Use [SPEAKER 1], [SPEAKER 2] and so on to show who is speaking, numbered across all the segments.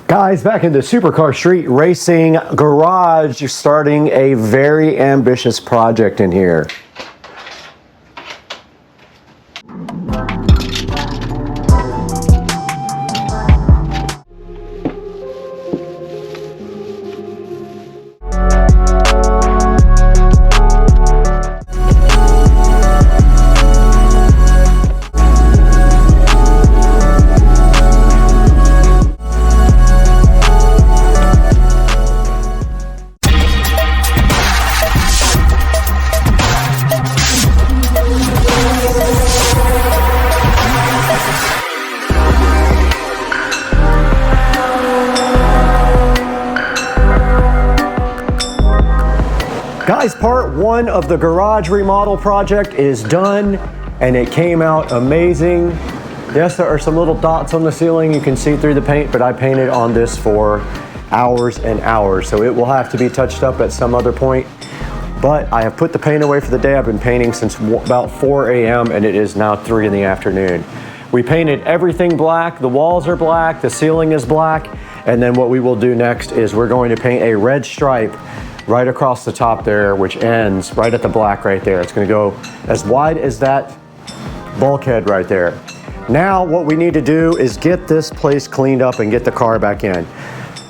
[SPEAKER 1] Guys, back in the supercar street racing garage, you're starting a very ambitious project in here. Guys, part one of the garage remodel project is done and it came out amazing. Yes, there are some little dots on the ceiling. You can see through the paint, but I painted on this for hours and hours. So it will have to be touched up at some other point. But I have put the paint away for the day. I've been painting since about 4 a.m. and it is now 3 in the afternoon. We painted everything black. The walls are black, the ceiling is black. And then what we will do next is we're going to paint a red stripe right across the top there, which ends right at the black right there. It's gonna go as wide as that bulkhead right there. Now what we need to do is get this place cleaned up and get the car back in.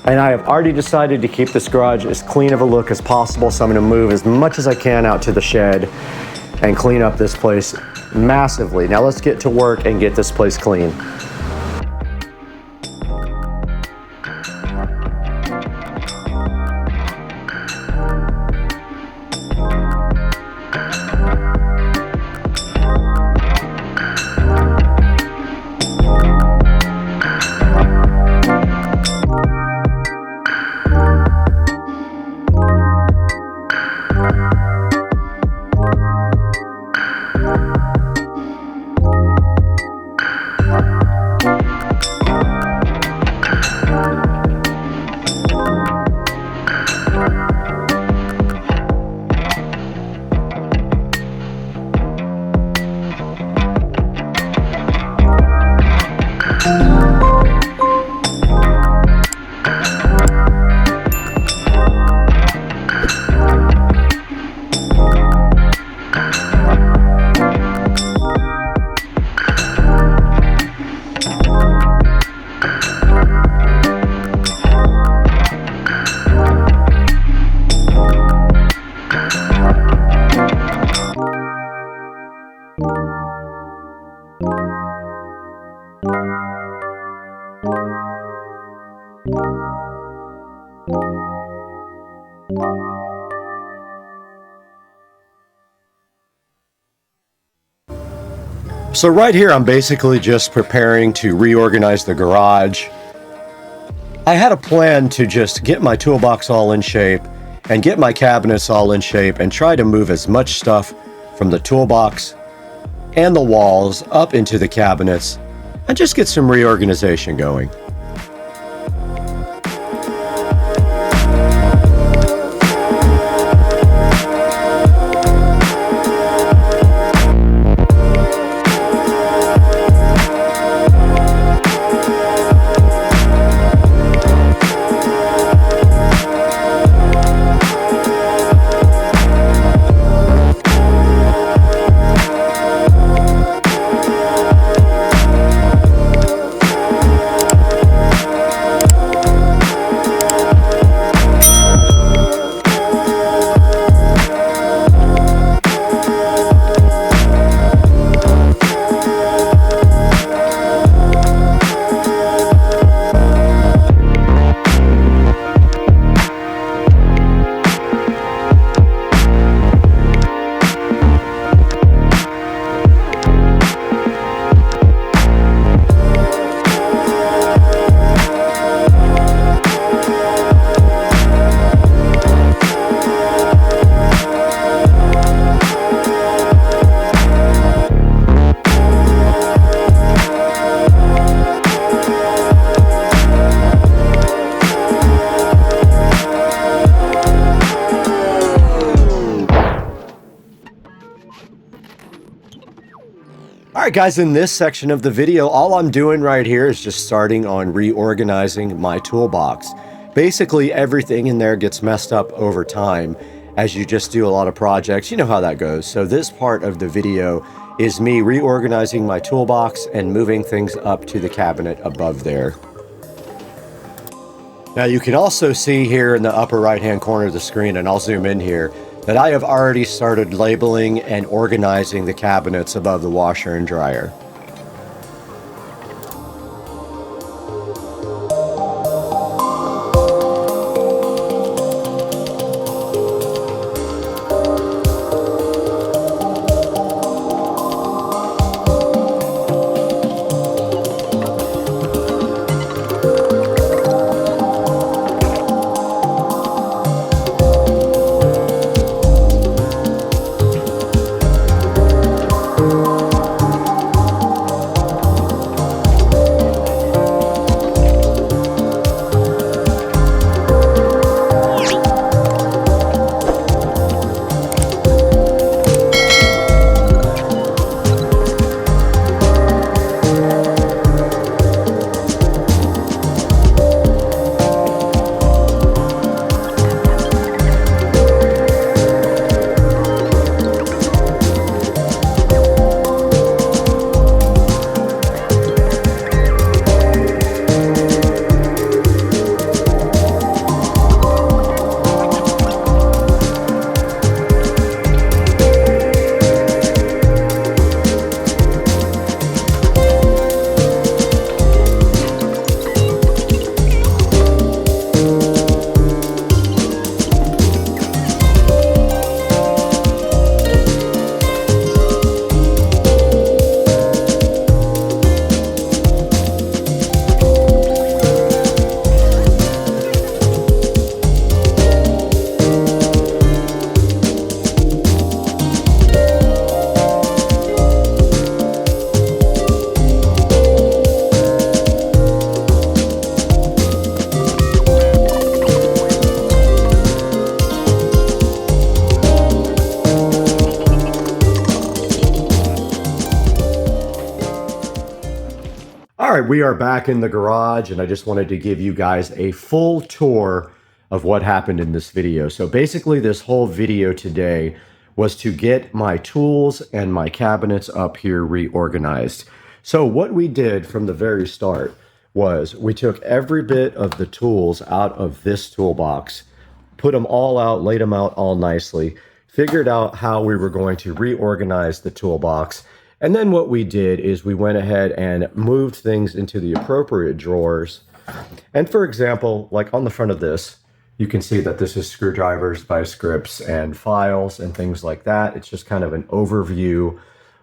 [SPEAKER 1] And I have already decided to keep this garage as clean of a look as possible, so I'm gonna move as much as I can out to the shed and clean up this place massively. Now let's get to work and get this place clean. So right here, I'm basically just preparing to reorganize the garage. I had a plan to just get my toolbox all in shape and get my cabinets all in shape and try to move as much stuff from the toolbox and the walls up into the cabinets and just get some reorganization going. right, guys, in this section of the video, all I'm doing right here is just starting on reorganizing my toolbox. Basically, everything in there gets messed up over time as you just do a lot of projects. You know how that goes. So this part of the video is me reorganizing my toolbox and moving things up to the cabinet above there. Now you can also see here in the upper right hand corner of the screen, and I'll zoom in here, that I have already started labeling and organizing the cabinets above the washer and dryer. All right, we are back in the garage, and I just wanted to give you guys a full tour of what happened in this video. So basically, this whole video today was to get my tools and my cabinets up here reorganized. So what we did from the very start was we took every bit of the tools out of this toolbox, put them all out, laid them out all nicely, figured out how we were going to reorganize the toolbox. And then what we did is we went ahead and moved things into the appropriate drawers. And for example, like on the front of this, you can see that this is screwdrivers, vice grips, and files and things like that. It's just kind of an overview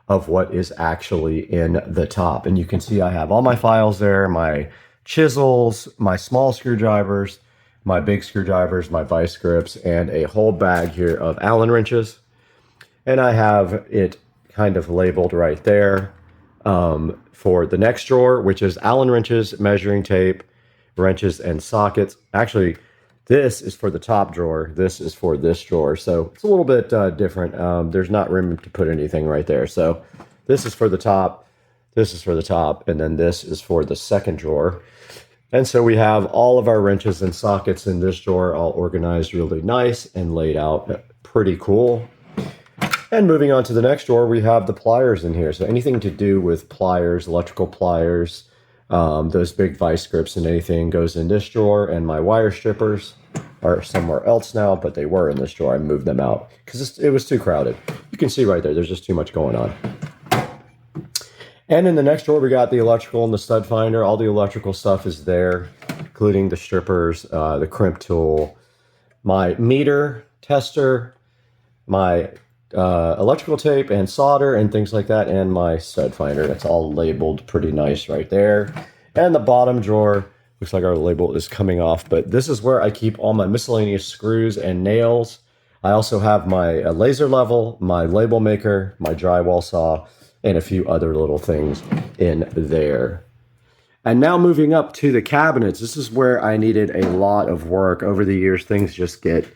[SPEAKER 1] of what is actually in the top. And you can see I have all my files there, my chisels, my small screwdrivers, my big screwdrivers, my vice grips, and a whole bag here of Allen wrenches. And I have it kind of labeled right there for the next drawer, which is Allen wrenches, measuring tape, wrenches, and sockets. Actually, this is for the top drawer. This is for this drawer. So it's a little bit different. There's not room to put anything right there. So this is for the top, this is for the top, and then this is for the second drawer. And so we have all of our wrenches and sockets in this drawer all organized really nice and laid out pretty cool. And moving on to the next drawer, we have the pliers in here. So anything to do with pliers, electrical pliers, those big vice grips and anything goes in this drawer. And my wire strippers are somewhere else now, but they were in this drawer. I moved them out because it was too crowded. You can see right there, there's just too much going on. And in the next drawer, we got the electrical and the stud finder. All the electrical stuff is there, including the strippers, the crimp tool, my meter tester, my electrical tape and solder and things like that, and my stud finder. That's all labeled pretty nice right there. And the bottom drawer, looks like our label is coming off, but this is where I keep all my miscellaneous screws and nails. I also have my laser level, my label maker, my drywall saw, and a few other little things in there. And now moving up to the cabinets, this is where I needed a lot of work. Over the years, things just get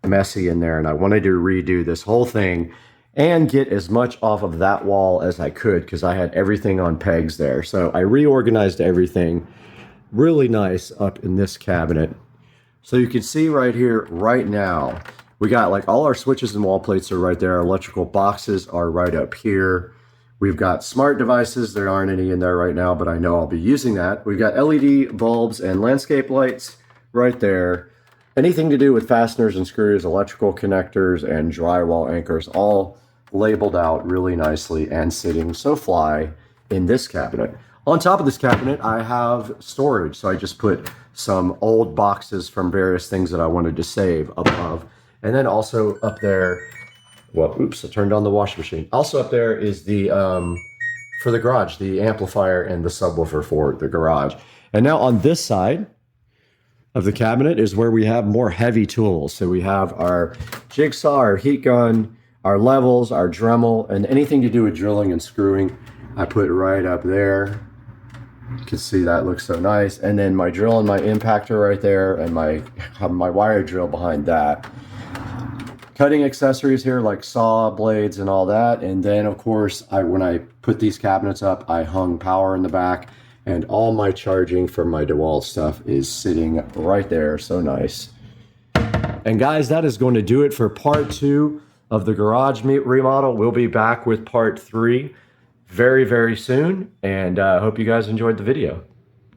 [SPEAKER 1] messy in there, and I wanted to redo this whole thing and get as much off of that wall as I could because I had everything on pegs there. So I reorganized everything really nice up in this cabinet. So you can see right here, right now, we got like all our switches and wall plates are right there. Our electrical boxes are right up here. We've got smart devices. There aren't any in there right now, but I know I'll be using that. We've got LED bulbs and landscape lights right there. Anything to do with fasteners and screws, electrical connectors, and drywall anchors, all labeled out really nicely and sitting so fly in this cabinet. On top of this cabinet, I have storage. So I just put some old boxes from various things that I wanted to save above. And then also up there, well, oops, I turned on the washing machine. Also up there is the, for the garage, the amplifier and the subwoofer for the garage. And now on this side of the cabinet is where we have more heavy tools. So we have our jigsaw, our heat gun, our levels, our Dremel, and anything to do with drilling and screwing, I put right up there. You can see that looks so nice. And then my drill and my impactor right there, and my wire drill behind that. Cutting accessories here like saw blades and all that. And then of course, when I put these cabinets up, I hung power in the back, and all my charging from my DeWalt stuff is sitting right there. So nice. And guys, that is going to do it for part 2 of the garage remodel. We'll be back with part 3 very, very soon, and I hope you guys enjoyed the video.